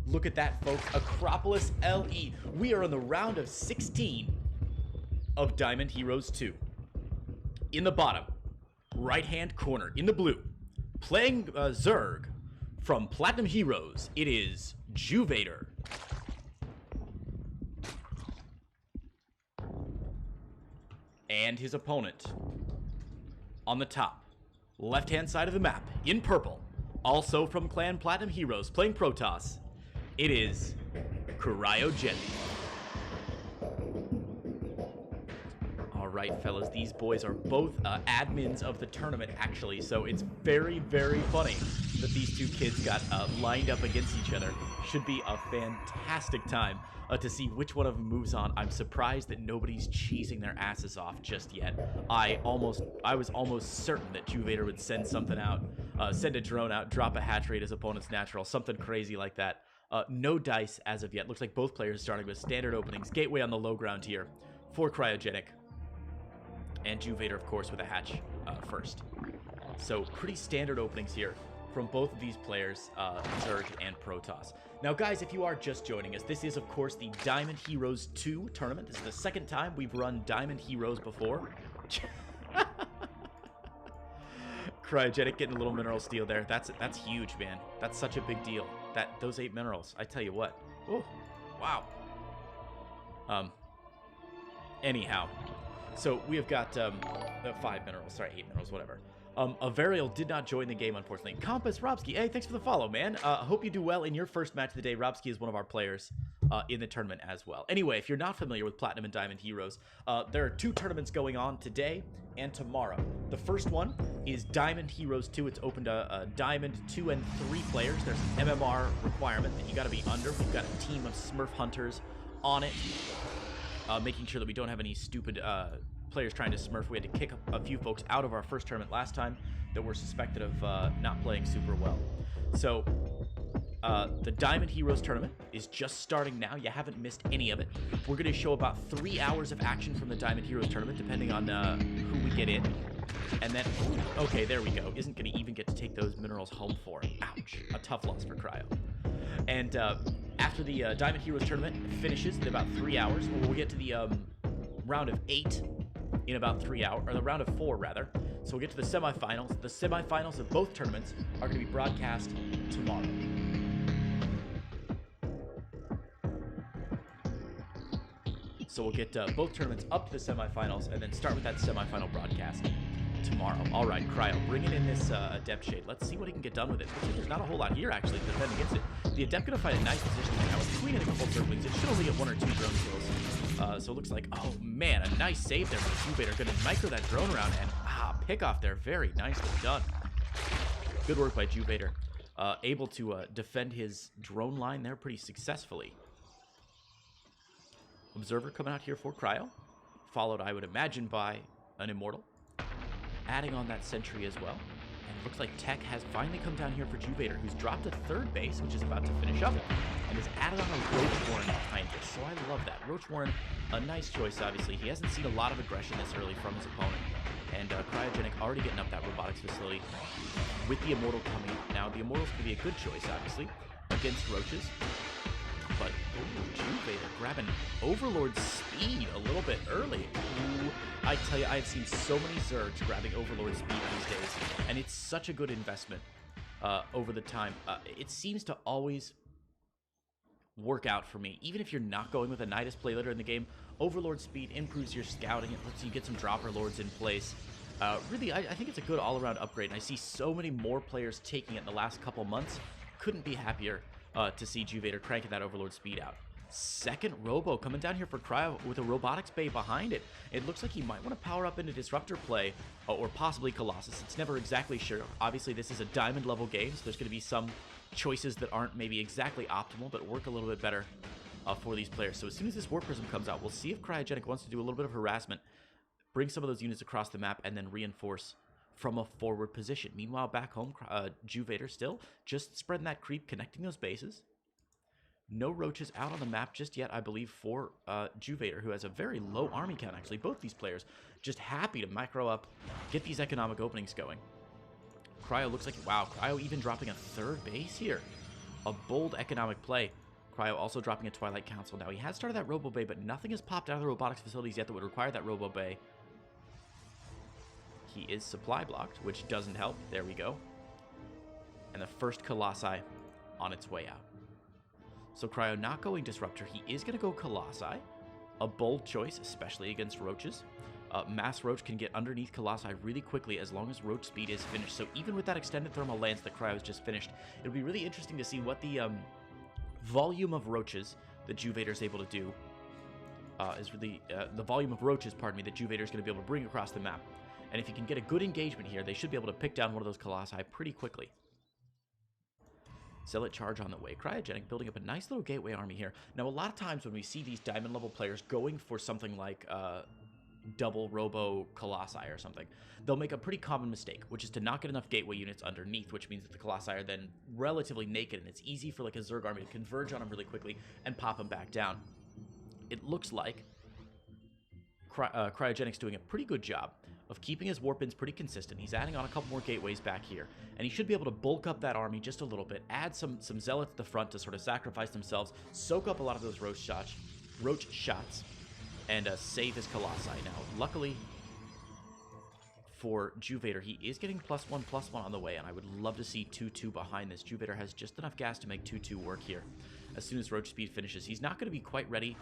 Look at that, folks. Acropolis LE. We are in the round of 16 of Diamond Heroes 2. In the bottom, right-hand corner, in the blue, playing Zerg from Platinum Heroes, it is Juvator. And his opponent, on the top, left-hand side of the map, in purple, also from Clan Platinum Heroes, playing Protoss, it is Kriogenic. Alright, fellas, these boys are both admins of the tournament, actually, so it's very, very funny that these two kids got lined up against each other. Should be a fantastic time to see which one of them moves on. I'm surprised that nobody's cheesing their asses off just yet. I was almost certain that Juvator would send something out, send a drone out, drop a hatch rate his opponent's natural, something crazy like that. No dice as of yet. Looks like both players starting with standard openings. Gateway on the low ground here for Kriogenic. And Juvator, of course, with a hatch first. So pretty standard openings here from both of these players, Zerg and Protoss. Now, guys, if you are just joining us, this is, of course, the Diamond Heroes 2 tournament. This is the second time we've run Diamond Heroes before. Kriogenic getting a little mineral steal there. That's huge, man. That's such a big deal. Those 8 minerals. I tell you what. Oh, wow. Anyhow. So we have got 5 minerals. Sorry, 8 minerals, whatever. Averial did not join the game, unfortunately. Compass, Robski, hey, thanks for the follow, man. Hope you do well in your first match of the day. Robski is one of our players in the tournament as well. Anyway, if you're not familiar with Platinum and Diamond Heroes, there are 2 tournaments going on today and tomorrow. The first one is Diamond Heroes 2. It's open to Diamond 2 and 3 players. There's an MMR requirement that you got to be under. We've got a team of Smurf Hunters on it, making sure that we don't have any stupid players trying to smurf. We had to kick a few folks out of our first tournament last time that were suspected of not playing super well. So the Diamond Heroes tournament is just starting now. You haven't missed any of it. We're going to show about 3 hours of action from the Diamond Heroes tournament, depending on who we get in. And then, okay, there we go. Isn't going to even get to take those minerals home for. Ouch. A tough loss for Cryo. And after the Diamond Heroes tournament finishes in about 3 hours, we'll get to the round of 8 in about 3 hours, or the round of 4 rather. So we'll get to the semifinals. The semifinals of both tournaments are going to be broadcast tomorrow. So we'll get both tournaments up to the semifinals and then start with that semifinal broadcast tomorrow. All right, Cryo, bringing in this Adept Shade. Let's see what he can get done with it. There's not a whole lot here, actually, to defend against it. The Adept going to find a nice position now. It's between a couple of circlings. It should only get 1 or 2 drone kills. So it looks like, oh man, a nice save there from Juvator. Going to micro that drone around and pick off there. Very nicely done. Good work by Juvator. Able to defend his drone line there pretty successfully. Observer coming out here for Cryo. Followed, I would imagine, by an Immortal. Adding on that sentry as well. And it looks like Tech has finally come down here for Juvator, who's dropped a 3rd base, which is about to finish up, and has added on a Roach Warren behind it. So I love that. Roach Warren, a nice choice, obviously. He hasn't seen a lot of aggression this early from his opponent. And Kriogenic already getting up that robotics facility with the Immortal coming up. Now, the Immortal's going to be a good choice, obviously, against Roaches. But, Juvator grabbing Overlord's speed a little bit early. Ooh, I tell you, I have seen so many Zergs grabbing Overlord's speed these days, and it's such a good investment over the time. It seems to always work out for me. Even if you're not going with a Nidus play later in the game, Overlord speed improves your scouting. It lets you get some Dropper Lords in place. Really, I think it's a good all-around upgrade, and I see so many more players taking it in the last couple months. Couldn't be happier to see Juvator cranking that Overlord speed out. Second Robo coming down here for Cryo with a Robotics Bay behind it. It looks like he might want to power up into Disruptor play, or possibly Colossus. It's never exactly sure. Obviously, this is a Diamond level game, so there's going to be some choices that aren't maybe exactly optimal, but work a little bit better for these players. So as soon as this Warp Prism comes out, we'll see if Kriogenic wants to do a little bit of harassment, bring some of those units across the map, and then reinforce from a forward position. Meanwhile, back home, Juvator still just spreading that creep, connecting those bases. No Roaches out on the map just yet, I believe, for Juvator, who has a very low army count, actually. Both these players just happy to micro up, get these economic openings going. Cryo looks like, wow, Cryo even dropping a 3rd base here. A bold economic play. Cryo also dropping a Twilight Council. Now, he has started that Robo Bay, but nothing has popped out of the robotics facilities yet that would require that Robo Bay. He is supply blocked, which doesn't help. There we go. And the first Colossi on its way out. So Cryo not going Disruptor. He is going to go Colossi. A bold choice, especially against Roaches. Mass Roach can get underneath Colossi really quickly as long as Roach speed is finished. So even with that extended thermal lance that Cryo has just finished, it'll be really interesting to see what the volume of Roaches that Juvator is able to do is really... the volume of Roaches, pardon me, that Juvator is going to be able to bring across the map. And if you can get a good engagement here, they should be able to pick down one of those Colossi pretty quickly. Zealot charge on the way. Kriogenic building up a nice little gateway army here. Now, a lot of times when we see these diamond level players going for something like double Robo Colossi or something, they'll make a pretty common mistake, which is to not get enough gateway units underneath, which means that the Colossi are then relatively naked, and it's easy for like a Zerg army to converge on them really quickly and pop them back down. It looks like Cryogenic's doing a pretty good job of keeping his warp ins pretty consistent. He's adding on a couple more gateways back here, and he should be able to bulk up that army just a little bit, add some zealots at the front to sort of sacrifice themselves, soak up a lot of those roach shots, and save his Colossi. Now, luckily for Juvator, he is getting +1/+1 on the way, and I would love to see 2/2 behind this. Juvator has just enough gas to make 2/2 work here. As soon as Roach speed finishes, he's not going to be quite ready.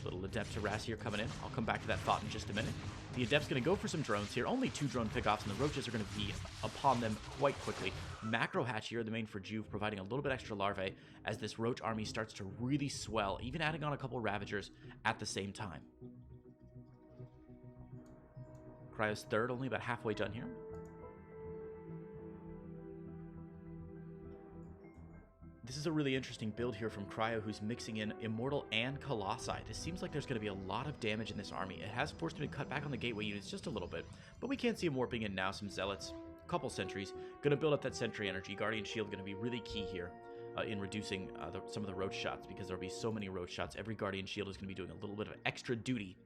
Little Adept Harass here coming in. I'll come back to that thought in just a minute. The Adept's going to go for some drones here. Only 2 drone pickoffs, and the Roaches are going to be upon them quite quickly. Macro Hatch here, the main for Juve, providing a little bit extra larvae as this Roach army starts to really swell, even adding on a couple Ravagers at the same time. Cryo's third, only about halfway done here. This is a really interesting build here from Cryo, who's mixing in Immortal and Colossi. This seems like there's going to be a lot of damage in this army. It has forced him to cut back on the gateway units just a little bit, but we can't see him warping in now. Some Zealots, couple Sentries, going to build up that Sentry energy. Guardian Shield going to be really key here in reducing some of the Roach shots, because there'll be so many Roach shots. Every Guardian Shield is going to be doing a little bit of extra duty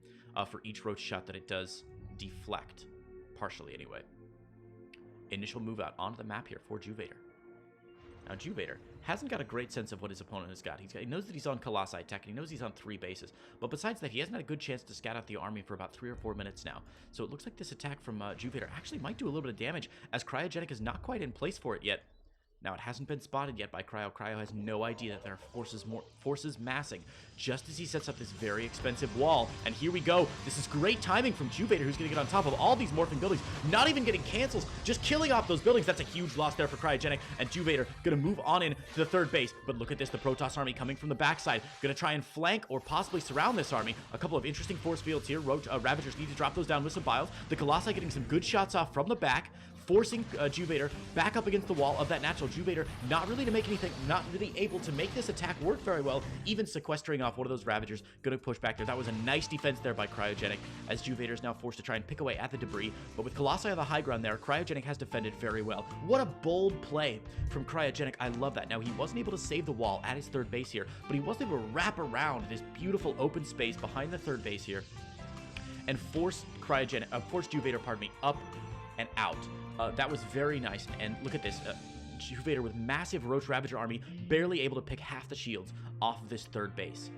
for each Roach shot that it does deflect, partially anyway. Initial move out onto the map here for Juvator. Now, Juvator hasn't got a great sense of what his opponent has got. He knows that he's on Colossi tech, and he knows he's on 3 bases. But besides that, he hasn't had a good chance to scout out the army for about 3 or 4 minutes now. So it looks like this attack from Juvator actually might do a little bit of damage, as Kriogenic is not quite in place for it yet. Now, it hasn't been spotted yet by Cryo. Cryo has no idea that there are forces massing just as he sets up this very expensive wall. And here we go. This is great timing from Juvator, who's going to get on top of all these morphing buildings, not even getting cancels, just killing off those buildings. That's a huge loss there for Kriogenic. And Juvator going to move on in to the 3rd base. But look at this, the Protoss army coming from the backside. Going to try and flank or possibly surround this army. A couple of interesting force fields here. Ravagers need to drop those down with some bios. The Colossi getting some good shots off from the back, forcing Juvator back up against the wall of that natural. Juvator not really able to make this attack work very well, even sequestering off one of those Ravagers. Gonna push back there. That was a nice defense there by Kriogenic, as Juvator is now forced to try and pick away at the debris. But with Colossi on the high ground there, Kriogenic has defended very well. What a bold play from Kriogenic. I love that. Now, he wasn't able to save the wall at his 3rd base here, but he was able to wrap around this beautiful open space behind the 3rd base here and force Juvator, pardon me, up and out. That was very nice. And look at this. Juvator with massive Roach Ravager army, barely able to pick half the shields off of this 3rd base.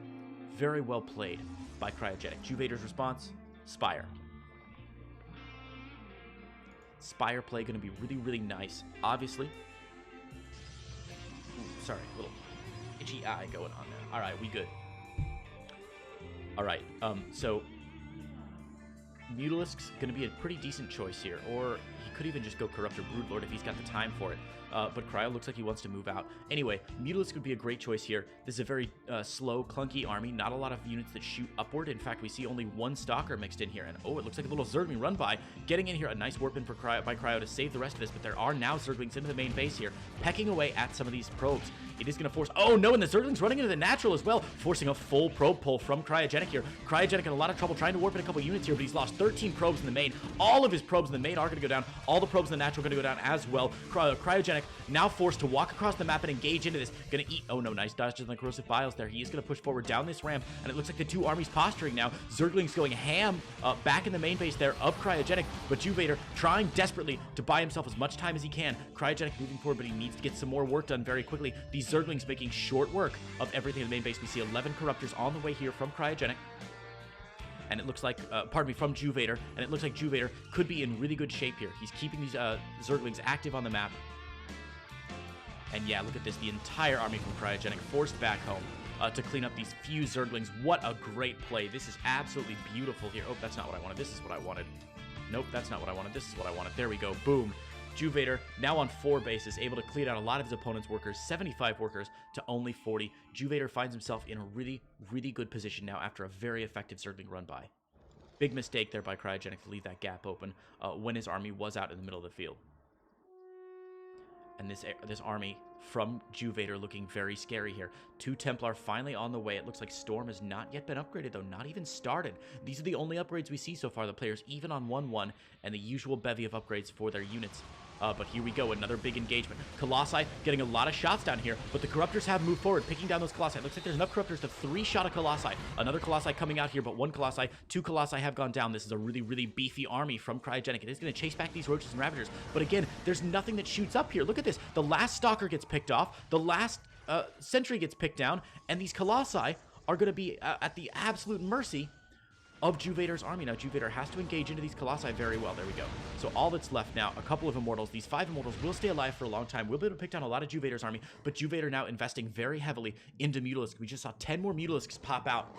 Very well played by Kriogenic. Juvator's response, Spire. Spire play going to be really, really nice. Obviously. Ooh, sorry, a little itchy eye going on there. All right, we good. All right, so Mutalisk's going to be a pretty decent choice here, or he could even just go Corruptor Broodlord if he's got the time for it. But Cryo looks like he wants to move out. Anyway, Mutalisk would be a great choice here. This is a very slow, clunky army. Not a lot of units that shoot upward. In fact, we see only 1 Stalker mixed in here. And oh, it looks like a little Zergwing run by. Getting in here, a nice warp in by Cryo to save the rest of this. But there are now Zerglings into the main base here, pecking away at some of these probes. It is going to force... Oh, no, and the Zergling's running into the natural as well, forcing a full probe pull from Kriogenic here. Kriogenic in a lot of trouble trying to warp in a couple units here, but he's lost 13 probes in the main. All of his probes in the main are going to go down. All the probes in the natural going to go down as well. Kriogenic now forced to walk across the map and engage into this. Going to eat. Oh no, nice dodge to the corrosive biles there. He is going to push forward down this ramp, and it looks like the two armies posturing now. Zergling's going ham back in the main base there of Kriogenic, but Juvator trying desperately to buy himself as much time as he can. Kriogenic moving forward, but he needs to get some more work done very quickly. These Zerglings making short work of everything in the main base. We see 11 Corruptors on the way here from Kriogenic. And it looks like, from Juvator, and it looks like Juvator could be in really good shape here. He's keeping these Zerglings active on the map. And yeah, look at this. The entire army from Kriogenic forced back home to clean up these few Zerglings. What a great play. This is absolutely beautiful here. Oh, that's not what I wanted. This is what I wanted. Nope, that's not what I wanted. This is what I wanted. There we go. Boom. Juvator, now on 4 bases, able to clean out a lot of his opponent's workers, 75 workers to only 40. Juvator finds himself in a really, really good position now after a very effective Zergling run by. Big mistake there by Kriogenic to leave that gap open when his army was out in the middle of the field. And this army from Juvator looking very scary here. 2 Templar finally on the way. It looks like Storm has not yet been upgraded, though. Not even started. These are the only upgrades we see so far. The players even on 1-1 and the usual bevy of upgrades for their units. But here we go, another big engagement. Colossi getting a lot of shots down here, but the Corruptors have moved forward, picking down those Colossi. It looks like there's enough Corruptors to 3-shot a Colossi. Another Colossi coming out here, but 1 Colossi, 2 Colossi have gone down. This is a really, really beefy army from Kriogenic. It is going to chase back these Roaches and Ravagers, but again, there's nothing that shoots up here. Look at this. The last Stalker gets picked off, the last Sentry gets picked down, and these Colossi are going to be at the absolute mercy of Juvator's army. Now, Juvator has to engage into these Colossi very well. There we go. So all that's left now, a couple of Immortals. These 5 Immortals will stay alive for a long time. We'll be able to pick down a lot of Juvator's army, but Juvator now investing very heavily into Mutalisks. We just saw 10 more Mutalisks pop out.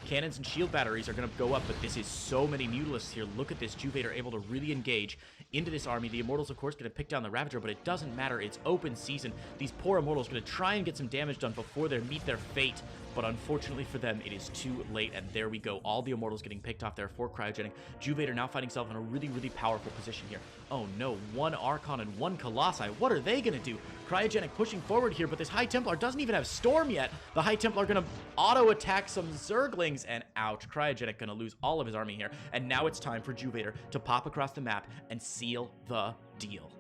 Cannons and shield batteries are going to go up, but this is so many Mutalisks here. Look at this. Juvator able to really engage into this army. The Immortals, of course, going to pick down the Ravager, but it doesn't matter. It's open season. These poor Immortals going to try and get some damage done before they meet their fate, but unfortunately for them, it is too late, and there we go. All the Immortals getting picked off there for Kriogenic. Juvator now finding himself in a really, really powerful position here. Oh no, 1 Archon and 1 Colossi. What are they going to do? Kriogenic pushing forward here, but this High Templar doesn't even have Storm yet. The High Templar going to auto-attack some Zerglings, and ouch, Kriogenic going to lose all of his army here. And now it's time for Juvator to pop across the map and seal the deal.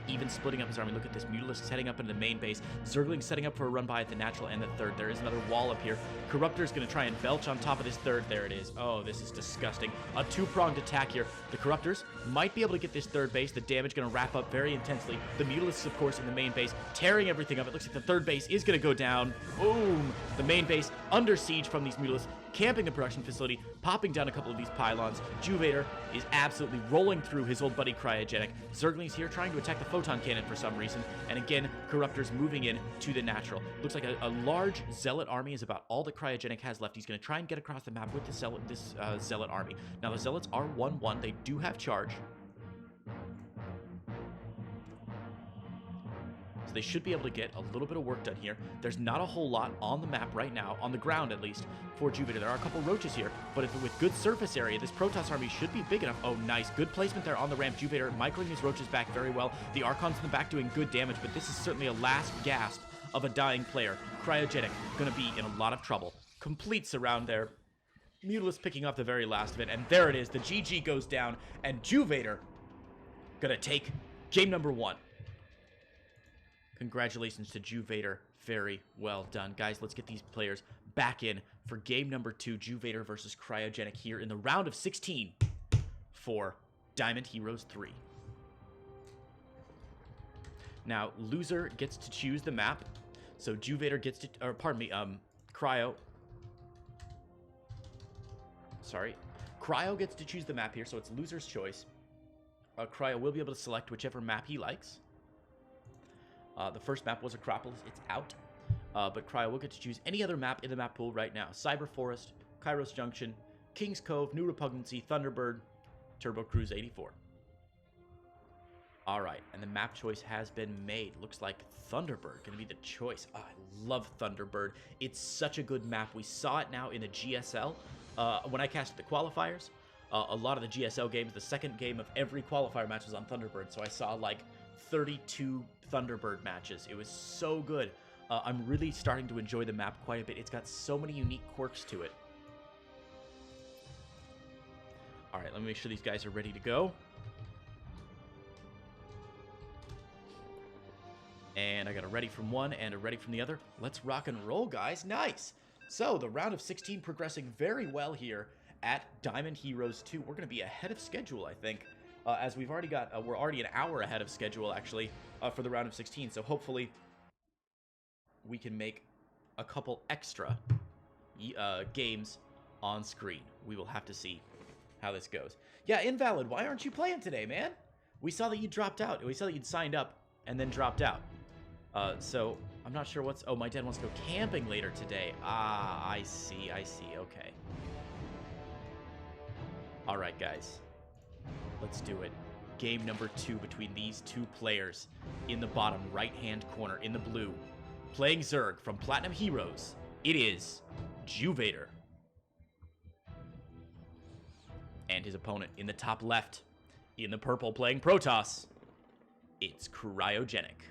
Even splitting up his army. Look at this. Mutalisk setting up into the main base. Zergling setting up for a run by at the natural and the 3rd. There is another wall up here. Corruptor's going to try and belch on top of this 3rd. There it is. Oh, this is disgusting. A 2-pronged attack here. The Corruptors might be able to get this 3rd base. The damage going to wrap up very intensely. The Mutalisks, of course, in the main base, tearing everything up. It looks like the 3rd base is going to go down. Boom! The main base under siege from these Mutalisks, camping the production facility, popping down a couple of these pylons. Juvator is absolutely rolling through his old buddy Kriogenic. Zergling's here trying to attack the photon cannon for some reason, and again, Corruptors moving in to the natural. Looks like a large Zealot army is about all that Kriogenic has left. He's going to try and get across the map with this Zealot army. Now, the Zealots are 1-1. They do have charge. So they should be able to get a little bit of work done here. There's not a whole lot on the map right now, on the ground at least, for Juvator. There are a couple Roaches here, but with good surface area, this Protoss army should be big enough. Oh, nice. Good placement there on the ramp. Juvator microing his Roaches back very well. The Archons in the back doing good damage, but this is certainly a last gasp of a dying player. Kriogenic going to be in a lot of trouble. Complete surround there. Mutalisk picking up the very last of it, and there it is. The GG goes down, and Juvator going to take game number 1. Congratulations to Juvator. Very well done. Guys, let's get these players back in for game number 2, Juvator versus Kriogenic here in the round of 16 for Diamond Heroes 3. Now, loser gets to choose the map. So Juvator gets to, or pardon me, Cryo gets to choose the map here, so it's loser's choice. Cryo will be able to select whichever map he likes. The first map was Acropolis. It's out. But Cryo will get to choose any other map in the map pool right now. Cyber Forest, Kairos Junction, King's Cove, New Repugnancy, Thunderbird, Turbo Cruise 84. All right, and the map choice has been made. Looks like Thunderbird going to be the choice. Oh, I love Thunderbird. It's such a good map. We saw it now in the GSL when I casted the qualifiers. A lot of the GSL games, the second game of every qualifier match was on Thunderbird, so I saw like 32 Thunderbird matches. It was so good. I'm really starting to enjoy the map quite a bit. It's got so many unique quirks to it. All right, let me make sure these guys are ready to go. And I got a ready from one and a ready from the other. Let's rock and roll, guys. Nice. So the round of 16 progressing very well here at Diamond Heroes 2. We're going to be ahead of schedule, I think, as we've already got, we're already an hour ahead of schedule, actually, for the round of 16. So hopefully we can make a couple extra games on screen. We will have to see how this goes. Yeah, Invalid, why aren't you playing today, man? We saw that you dropped out. We saw that you'd signed up and then dropped out. So I'm not sure what's... Oh, my dad wants to go camping later today. Ah, I see. Okay. All right, guys. Let's do it. Game number 2 between these two players in the bottom right-hand corner in the blue. Playing Zerg from Platinum Heroes, it is Juvator. And his opponent in the top left, in the purple, playing Protoss, it's Kriogenic.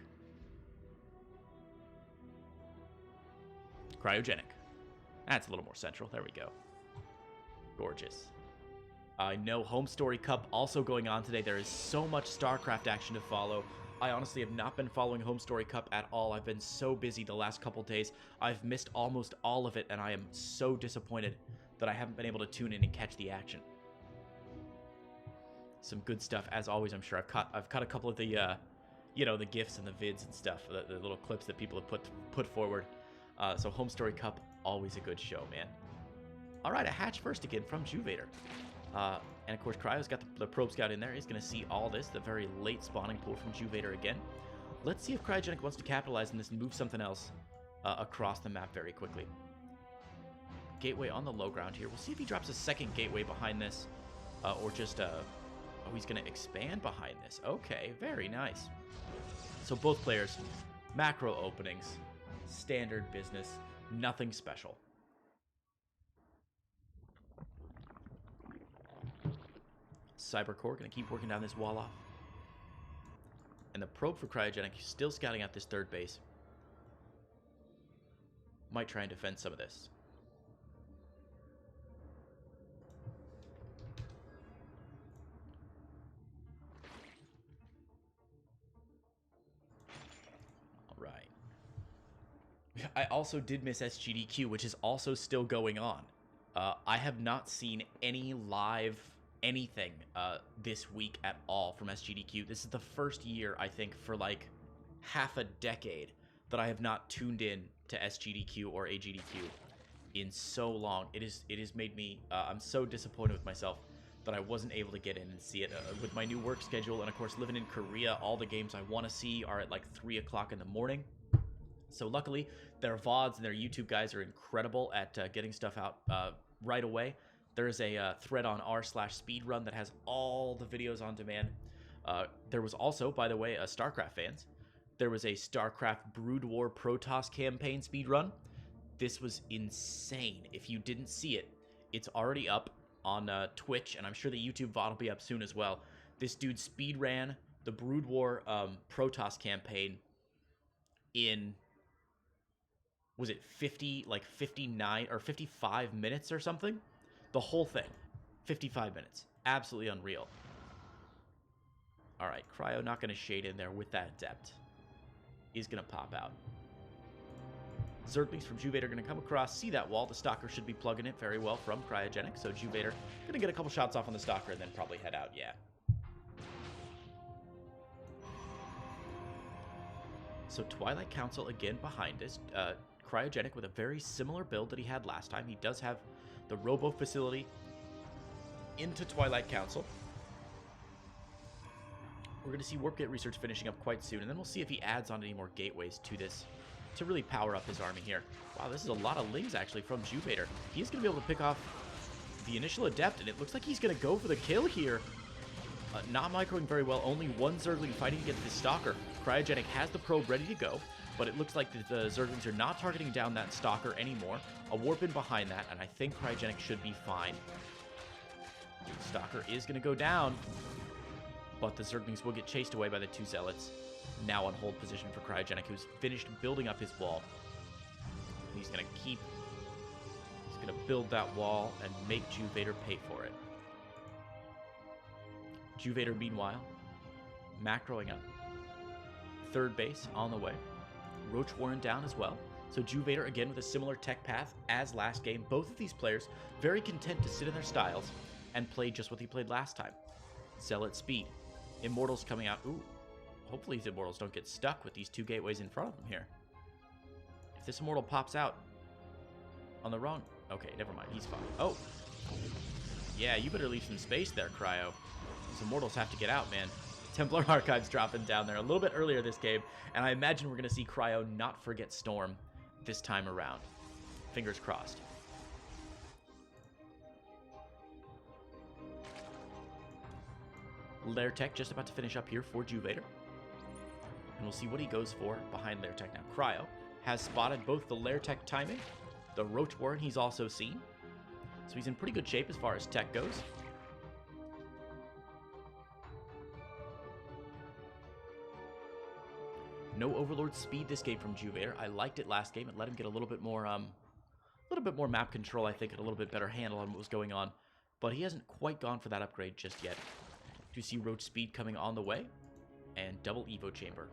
Kriogenic. That's a little more central. There we go. Gorgeous. I know Home Story Cup also going on today. There is so much StarCraft action to follow. I honestly have not been following Home Story Cup at all. I've been so busy the last couple days. I've missed almost all of it, and I am so disappointed that I haven't been able to tune in and catch the action. Some good stuff, as always, I'm sure. I've cut a couple of the, the GIFs and the vids and stuff, the little clips that people have put forward. So Home Story Cup, always a good show, man. All right, a hatch first again from Juvator. And of course, Cryo's got the Probe Scout in there. He's going to see all this, the very late spawning pool from Juvator again. Let's see if Kriogenic wants to capitalize on this and move something else across the map very quickly. Gateway on the low ground here. We'll see if he drops a second gateway behind this, or just, oh, he's going to expand behind this. Okay, very nice. So both players, macro openings, standard business, nothing special. Cybercore going to keep working down this wall off. And the probe for Kriogenic still scouting out this third base. Might try and defend some of this. All right. I also did miss SGDQ, which is also still going on. I have not seen any live anything this week at all from SGDQ. This is the first year, I think, for like half a decade that I have not tuned in to SGDQ or AGDQ in so long. It has made me, I'm so disappointed with myself that I wasn't able to get in and see it. With my new work schedule and, of course, living in Korea, all the games I want to see are at like 3 o'clock in the morning. So luckily, their VODs and their YouTube guys are incredible at getting stuff out right away. There is a thread on r/speedrun that has all the videos on demand. There was also, by the way, StarCraft fans, there was a StarCraft Brood War Protoss campaign speedrun. This was insane. If you didn't see it, it's already up on Twitch, and I'm sure the YouTube VOD will be up soon as well. This dude speed ran the Brood War Protoss campaign in, was it 59 or 55 minutes or something? The whole thing. 55 minutes. Absolutely unreal. All right, Cryo not going to shade in there with that Adept. He's going to pop out. Zerglings from Juvator going to come across, see that wall. The Stalker should be plugging it very well from Kriogenic. So Juvator going to get a couple shots off on the Stalker and then probably head out, yeah. So Twilight Council again behind us. Kriogenic with a very similar build that he had last time. He does have the Robo Facility into Twilight Council. We're going to see Warp Gate Research finishing up quite soon, and then we'll see if he adds on any more gateways to this to really power up his army here. Wow, this is a lot of lings, actually, from Juvator. He's going to be able to pick off the initial Adept, and it looks like he's going to go for the kill here. Not microing very well, only one Zergling fighting against this Stalker. Kriogenic has the probe ready to go, but it looks like the Zerglings are not targeting down that Stalker anymore. A warp in behind that, and I think Kriogenic should be fine. Stalker is going to go down, but the Zerglings will get chased away by the two Zealots. Now on hold position for Kriogenic, who's finished building up his wall. And he's going to build that wall and make Juvator pay for it. Juvator, meanwhile, macroing up. third base on the way. Roach Warren down as well. So Juvator again with a similar tech path as last game. Both of these players very content to sit in their styles and play just what he played last time. Zealot speed. Immortals coming out. Ooh. Hopefully these Immortals don't get stuck with these two gateways in front of them here. If this Immortal pops out on the wrong... Okay, never mind. He's fine. Oh. Yeah, you better leave some space there, Cryo. These Immortals have to get out, man. Templar Archives dropping down there a little bit earlier this game, and I imagine we're going to see Cryo not forget Storm this time around. Fingers crossed. Lair Tech just about to finish up here for Juvator. And we'll see what he goes for behind Lair Tech now. Cryo has spotted both the Lair Tech timing, the Roach Warren he's also seen. So he's in pretty good shape as far as tech goes. No Overlord speed this game from Juvator. I liked it last game. It let him get a little bit more map control, I think, and a little bit better handle on what was going on. But he hasn't quite gone for that upgrade just yet. Do you see Roach speed coming on the way? And double Evo chamber.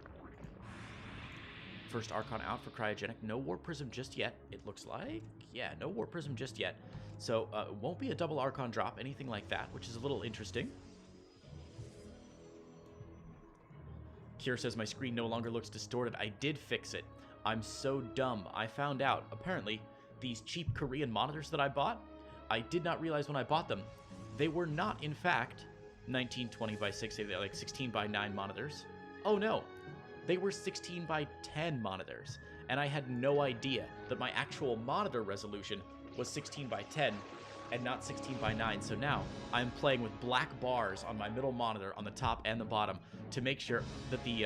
First Archon out for Kriogenic. No Warp Prism just yet, it looks like. Yeah, no Warp Prism just yet. So it won't be a double Archon drop, anything like that, which is a little interesting. Kier says, my screen no longer looks distorted. I did fix it. I'm so dumb. I found out, apparently, these cheap Korean monitors that I bought, I did not realize when I bought them, they were not, in fact, 1920 by 60, they're like 16 by 9 monitors. Oh no, they were 16 by 10 monitors. And I had no idea that my actual monitor resolution was 16 by 10 and not 16 by 9. So now I'm playing with black bars on my middle monitor on the top and the bottom to make sure that the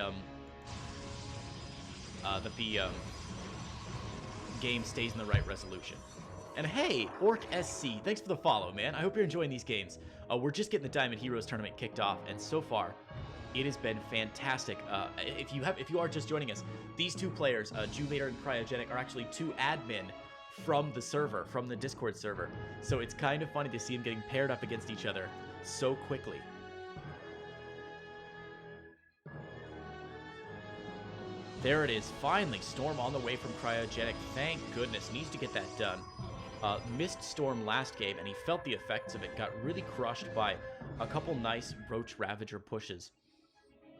game stays in the right resolution. And hey, Orc SC, thanks for the follow, man. I hope you're enjoying these games. We're just getting the Diamond Heroes tournament kicked off, and so far, it has been fantastic. If you are just joining us, these two players, Juvator and Kriogenic, are actually two admin from the server, from the Discord server. So it's kind of funny to see them getting paired up against each other so quickly. There it is, finally, Storm on the way from Kriogenic. Thank goodness, needs to get that done. Missed Storm last game, and he felt the effects of it. Got really crushed by a couple nice Roach Ravager pushes.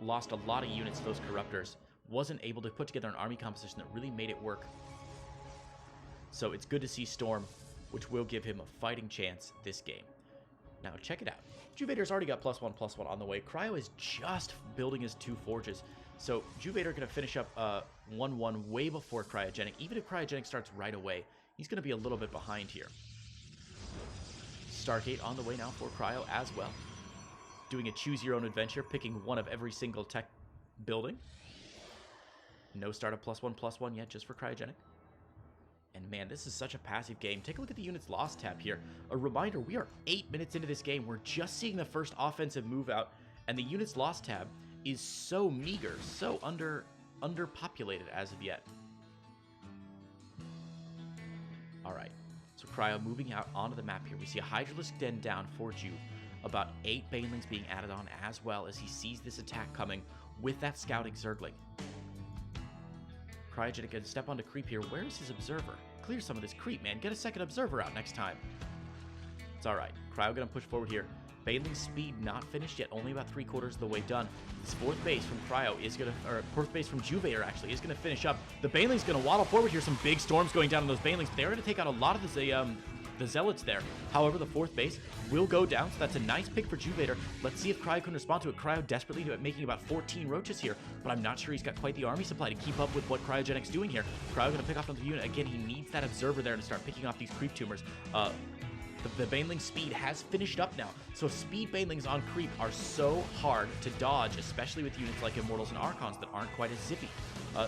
Lost a lot of units to those Corruptors. Wasn't able to put together an army composition that really made it work. So it's good to see Storm, which will give him a fighting chance this game. Now check it out. Juvator's already got +1/+1 on the way. Cryo is just building his 2 forges. So Juvator going to finish up 1-1 way before Kriogenic. Even if Kriogenic starts right away, he's going to be a little bit behind here. Stargate on the way now for Cryo as well. Doing a choose your own adventure, picking one of every single tech building. No startup +1/+1 yet, just for Kriogenic. And man, this is such a passive game. Take a look at the units lost tab here. A reminder, we are 8 minutes into this game. We're just seeing the first offensive move out, and the units lost tab is so meager, so underpopulated as of yet. Alright, so Cryo moving out onto the map here. We see a Hydralisk Den down for Juve. About 8 Banelings being added on as well as he sees this attack coming with that Scouting Zergling. Kriogenic gonna step onto creep here. Where's his observer? Clear some of this creep, man. Get a second observer out next time. It's alright. Cryo gonna push forward here. Baneling's speed not finished yet, only about 3/4 of the way done. This 4th base from Cryo is gonna, or 4th base from Juvator actually, is gonna finish up. The Baneling's gonna waddle forward here. Some big storms going down on those Banelings, but they're gonna take out a lot of the Zealots there. However, the 4th base will go down, so that's a nice pick for Juvator. Let's see if Cryo can respond to it. Cryo desperately making about 14 roaches here, but I'm not sure he's got quite the army supply to keep up with what Cryogenic's doing here. Cryo gonna pick off another unit. Again, he needs that observer there to start picking off these creep tumors. The Baneling speed has finished up now, so speed Banelings on creep are so hard to dodge, especially with units like Immortals and Archons that aren't quite as zippy.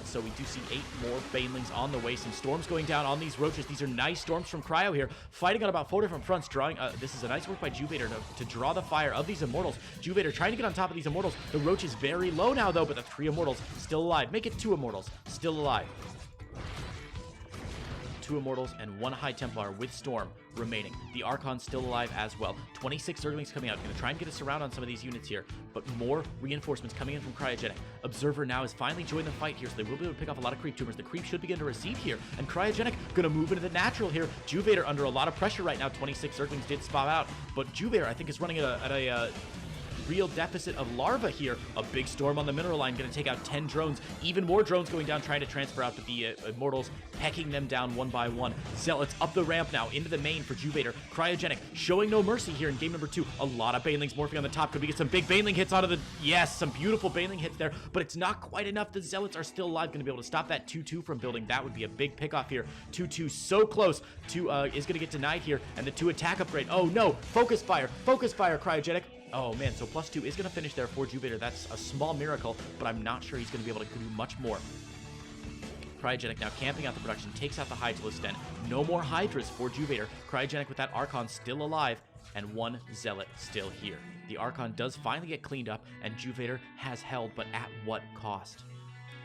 So we do see 8 more Banelings on the way. Some storms going down on these roaches. These are nice storms from Cryo here, fighting on about 4 different fronts, drawing... this is a nice work by Juvator to draw the fire of these Immortals. Juvator trying to get on top of these Immortals. The roach is very low now, though, but the 3 Immortals still alive. Make it 2 Immortals still alive. 2 Immortals, and 1 High Templar with Storm remaining. The Archon's still alive as well. 26 Zerglings coming out. Going to try and get a surround on some of these units here, but more reinforcements coming in from Kriogenic. Observer now has finally joined the fight here, so they will be able to pick off a lot of creep tumors. The creep should begin to recede here, and Kriogenic going to move into the natural here. Juvator under a lot of pressure right now. 26 Zerglings did spot out, but Juvator, I think, is running at a real deficit of larva here. A big storm on the mineral line, going to take out 10 drones. Even more drones going down, trying to transfer out, but the Immortals pecking them down one by one. Zealots up the ramp now into the main for Juvator. Kriogenic showing no mercy here in game number 2. A lot of Banelings morphing on the top. Could we get some big Baneling hits onto the... Yes, some beautiful Baneling hits there, but it's not quite enough. The Zealots are still alive, going to be able to stop that 2-2 from building. That would be a big pickoff here. 2-2 so close to is going to get denied here, and the 2 attack upgrade. Oh no, focus fire, Kriogenic. Oh man, so +2 is going to finish there for Juvator. That's a small miracle, but I'm not sure he's going to be able to do much more. Kriogenic now camping out the production, takes out the Hydralisk Den. No more Hydras for Juvator. Kriogenic with that Archon still alive, and 1 Zealot still here. The Archon does finally get cleaned up, and Juvator has held, but at what cost?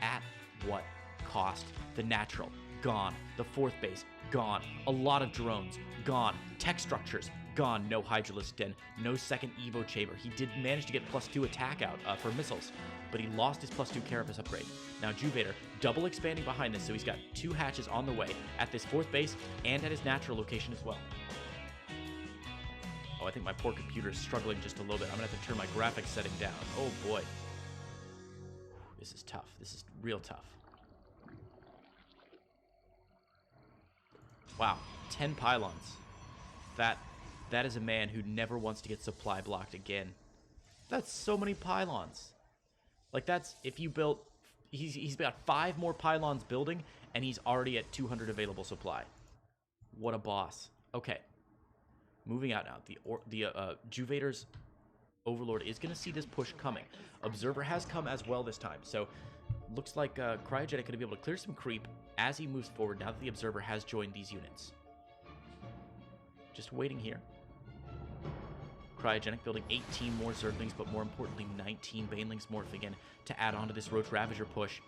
At what cost? The natural, gone. The 4th base, gone. A lot of drones, gone. Tech structures, gone. No Hydralisk Den, no second Evo chamber. He did manage to get +2 attack out for missiles, but he lost his +2 Carapace upgrade. Now Juvator double expanding behind this, so he's got 2 hatches on the way at this 4th base and at his natural location as well. Oh, I think my poor computer is struggling just a little bit. I'm gonna have to turn my graphics setting down. Oh boy. This is tough. This is real tough. Wow, 10 pylons. That is a man who never wants to get supply blocked again. That's so many pylons. Like, that's, if you built, he's got 5 more pylons building, and he's already at 200 available supply. What a boss. Okay. Moving out now. The Juvator's Overlord is going to see this push coming. Observer has come as well this time, so looks like Kriogenic going to be able to clear some creep as he moves forward now that the Observer has joined these units. Just waiting here. Kriogenic building 18 more Zerglings, but more importantly, 19 Banelings morphing in to add on to this Roach Ravager push.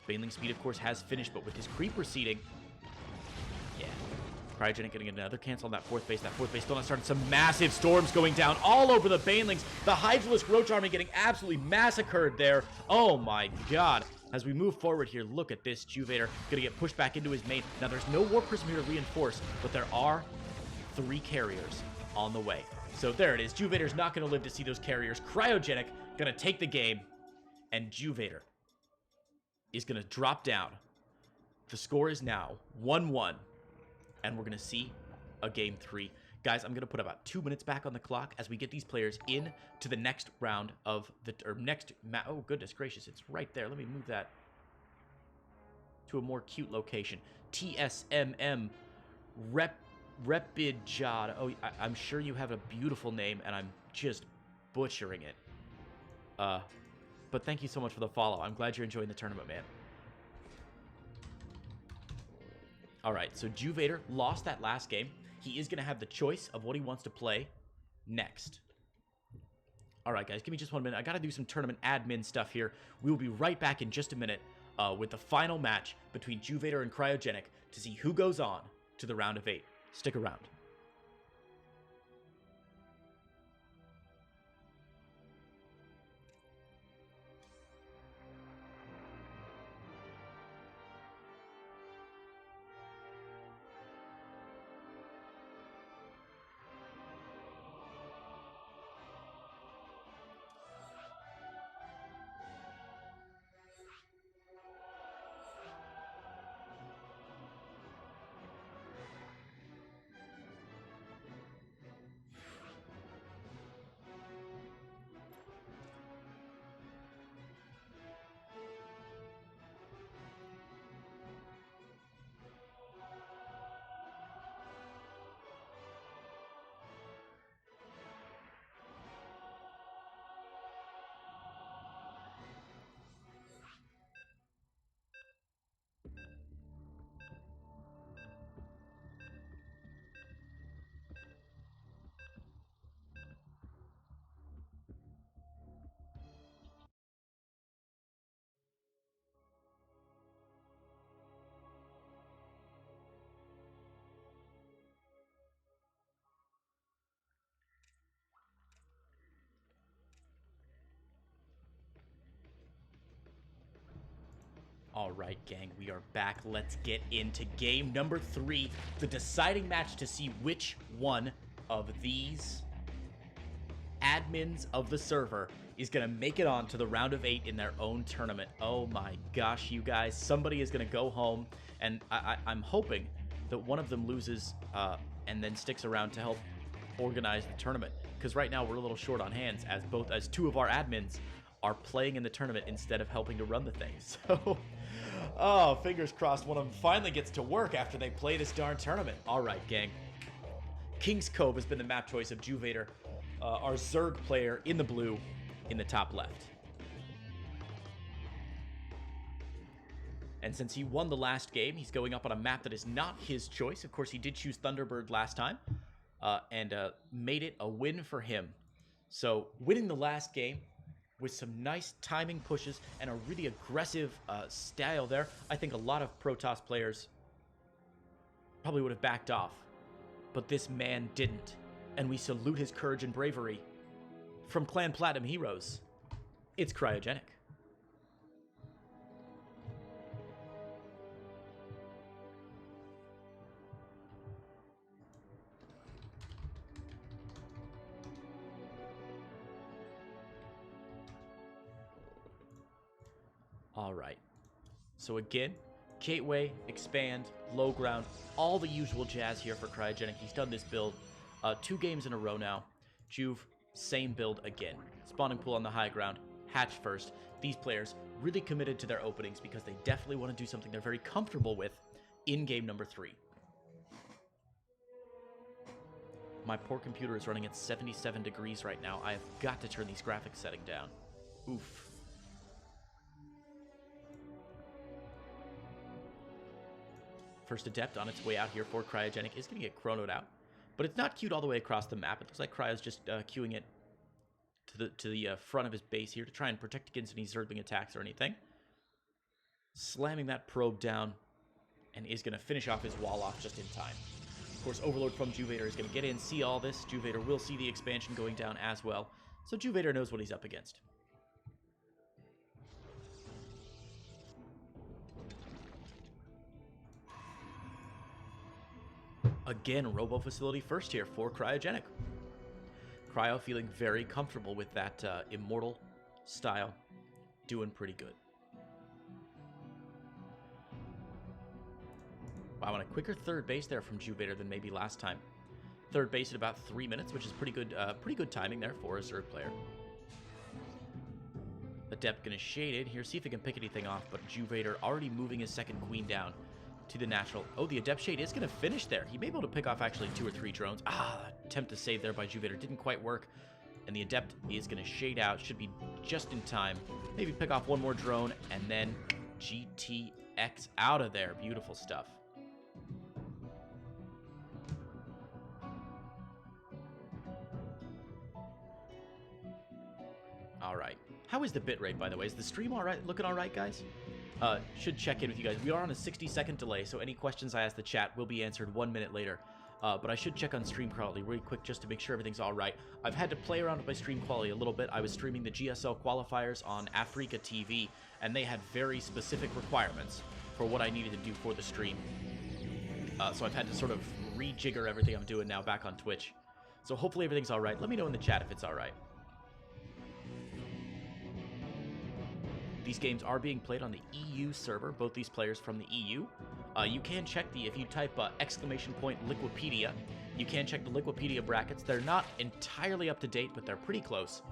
Baneling speed, of course, has finished, but with his creep receding, yeah. Kriogenic getting another cancel on that 4th base. That 4th base still not started. Some massive storms going down all over the Banelings. The Hydralisk Roach army getting absolutely massacred there. Oh my god. As we move forward here, look at this. Juvator gonna get pushed back into his main. Now, there's no War Prism here to reinforce, but there are 3 carriers on the way. So there it is. Juvator's not going to live to see those carriers. Kriogenic going to take the game, and Juvator is going to drop down. The score is now 1-1, and we're going to see a Game 3. Guys, I'm going to put about 2 minutes back on the clock as we get these players in to the next round of the, oh, goodness gracious, it's right there. Let me move that to a more cute location. TSMM Repidjad. Oh, I'm sure you have a beautiful name, and I'm just butchering it. But thank you so much for the follow. I'm glad you're enjoying the tournament, man. All right, so Juvator lost that last game. He is going to have the choice of what he wants to play next. All right, guys, give me just 1 minute. I got to do some tournament admin stuff here. We will be right back in just a minute with the final match between Juvator and Kriogenic to see who goes on to the round of 8. Stick around. All right, gang, we are back. Let's get into game number 3, the deciding match to see which one of these admins of the server is going to make it on to the round of 8 in their own tournament. Oh my gosh, you guys, somebody is going to go home, and I'm hoping that one of them loses and then sticks around to help organize the tournament, because right now we're a little short on hands as two of our admins are playing in the tournament instead of helping to run the thing. So, oh, fingers crossed one of them finally gets to work after they play this darn tournament. All right, gang. King's Cove has been the map choice of Juvator, our Zerg player in the blue in the top left. And since he won the last game, he's going up on a map that is not his choice. Of course, he did choose Thunderbird last time and made it a win for him. So, winning the last game with some nice timing pushes and a really aggressive style there, I think a lot of Protoss players probably would have backed off. But this man didn't. And we salute his courage and bravery. From Clan Platinum Heroes, it's Kriogenic. All right. So again, Gateway, Expand, Low Ground, all the usual jazz here for Kriogenic. He's done this build 2 games in a row now. Juve, same build again. Spawning pool on the high ground, hatch first. These players really committed to their openings because they definitely want to do something they're very comfortable with in game number 3. My poor computer is running at 77 degrees right now. I have got to turn these graphics setting down. Oof. First Adept on its way out here for Kriogenic is going to get chronoed out. But it's not queued all the way across the map. It looks like Cryo's just queuing it to the front of his base here to try and protect against any Zergling attacks or anything. Slamming that probe down and is going to finish off his wall off just in time. Of course, Overlord from Juvator is going to get in, see all this. Juvator will see the expansion going down as well. So Juvator knows what he's up against. Again, Robo Facility first here for Kriogenic. Cryo feeling very comfortable with that Immortal style. Doing pretty good. Wow, and a quicker third base there from Juvator than maybe last time. Third base at about 3 minutes, which is pretty good timing there for a Zerg player. Adept gonna shade it here, see if he can pick anything off, but Juvator already moving his second queen down to the natural. Oh, the Adept shade is going to finish there. He may be able to pick off actually 2 or 3 drones. Attempt to save there by Juvator. Didn't quite work. And the Adept is going to shade out. Should be just in time. Maybe pick off 1 more drone and then GTX out of there. Beautiful stuff. All right. How is the bitrate, by the way? Is the stream all right? Looking all right, guys? Should check in with you guys. We are on a 60-second delay, so any questions I ask the chat will be answered 1 minute later. But I should check on stream quality really quick just to make sure everything's all right. I've had to play around with my stream quality a little bit. I was streaming the GSL qualifiers on Africa TV, and they had very specific requirements for what I needed to do for the stream. So I've had to sort of rejigger everything I'm doing now back on Twitch. So hopefully everything's all right. Let me know in the chat if it's all right. These games are being played on the EU server, both these players from the EU. You can check if you type !Liquipedia, you can check the Liquipedia brackets. They're not entirely up to date, but they're pretty close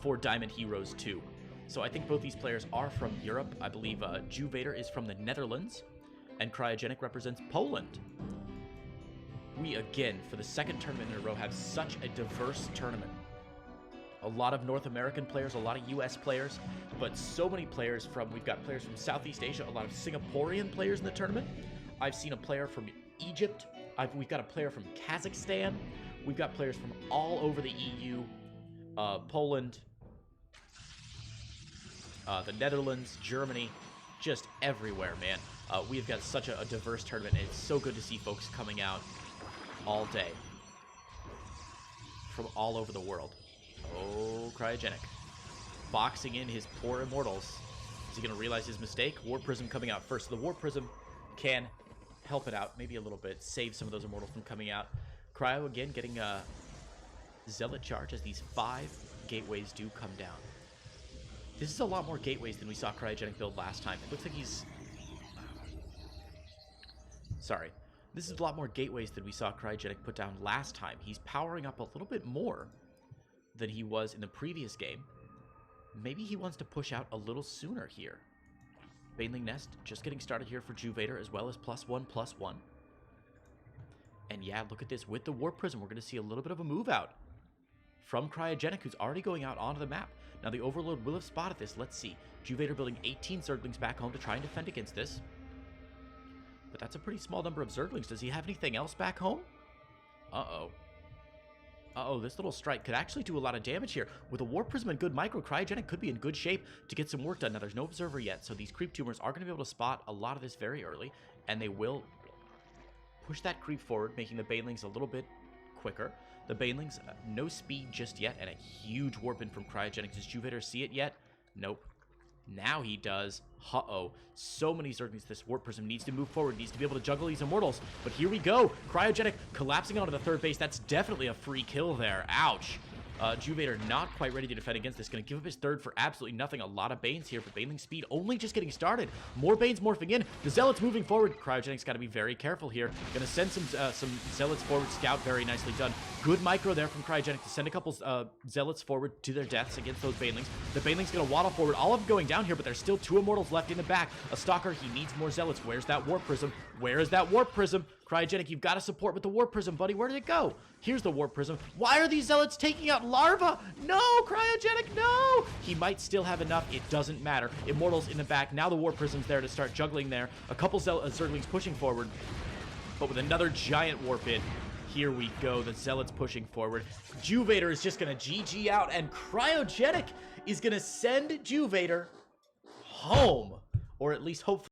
for Diamond Heroes 2. So I think both these players are from Europe. I believe Juvator is from the Netherlands, and Kriogenic represents Poland. We, again, for the second tournament in a row, have such a diverse tournament. A lot of North American players, a lot of US players, but so many players we've got players from Southeast Asia, a lot of Singaporean players in the tournament. I've seen a player from Egypt. We've got a player from Kazakhstan. We've got players from all over the EU, Poland, the Netherlands, Germany, just everywhere, man. We've got such a diverse tournament, and it's so good to see folks coming out all day from all over the world. Oh, Kriogenic. Boxing in his poor Immortals. Is he going to realize his mistake? Warp Prism coming out first. So the Warp Prism can help it out maybe a little bit, save some of those Immortals from coming out. Cryo again getting a Zealot charge as these 5 gateways do come down. This is a lot more gateways than we saw Kriogenic build last time. It looks like he's... Sorry. This is a lot more gateways than we saw Kriogenic put down last time. He's powering up a little bit more than he was in the previous game. Maybe he wants to push out a little sooner here. Baneling Nest just getting started here for Juvator, as well as +1/+1. And yeah, look at this. With the Warp Prism, we're going to see a little bit of a move out from Kriogenic, who's already going out onto the map. Now, the Overload will have spotted this. Let's see. Juvator building 18 Zerglings back home to try and defend against this. But that's a pretty small number of Zerglings. Does he have anything else back home? Uh-oh. Uh-oh, this little strike could actually do a lot of damage here. With a Warp Prism and good micro, Kriogenic could be in good shape to get some work done. Now, there's no Observer yet, so these Creep Tumors are going to be able to spot a lot of this very early, and they will push that creep forward, making the Banelings a little bit quicker. The Banelings, no speed just yet, and a huge warp in from Kriogenic. Does Juvator see it yet? Nope. Now he does. Uh-oh. So many Zerglings. This Warp Prism needs to move forward. Needs to be able to juggle these Immortals. But here we go. Kriogenic collapsing onto the third base. That's definitely a free kill there. Ouch. Juvator not quite ready to defend against this. Going to give up his third for absolutely nothing. A lot of Banes here, but Baneling speed only just getting started. More Banes morphing in. The Zealots moving forward. Cryogenic's got to be very careful here. Going to send some Zealots forward. Scout, very nicely done. Good micro there from Kriogenic to send a couple Zealots forward to their deaths against those Banelings. The Baneling's going to waddle forward. All of them going down here, but there's still 2 Immortals left in the back. A Stalker, he needs more Zealots. Where's that Warp Prism? Where is that Warp Prism? Kriogenic, you've got to support with the Warp Prism, buddy. Where did it go? Here's the Warp Prism. Why are these Zealots taking out Larva? No, Kriogenic, no! He might still have enough. It doesn't matter. Immortals in the back. Now the Warp Prism's there to start juggling there. A couple Zerglings pushing forward, but with another giant Warp in. Here we go. The Zealots pushing forward. Juvator is just going to GG out, and Kriogenic is going to send Juvator home. Or at least hopefully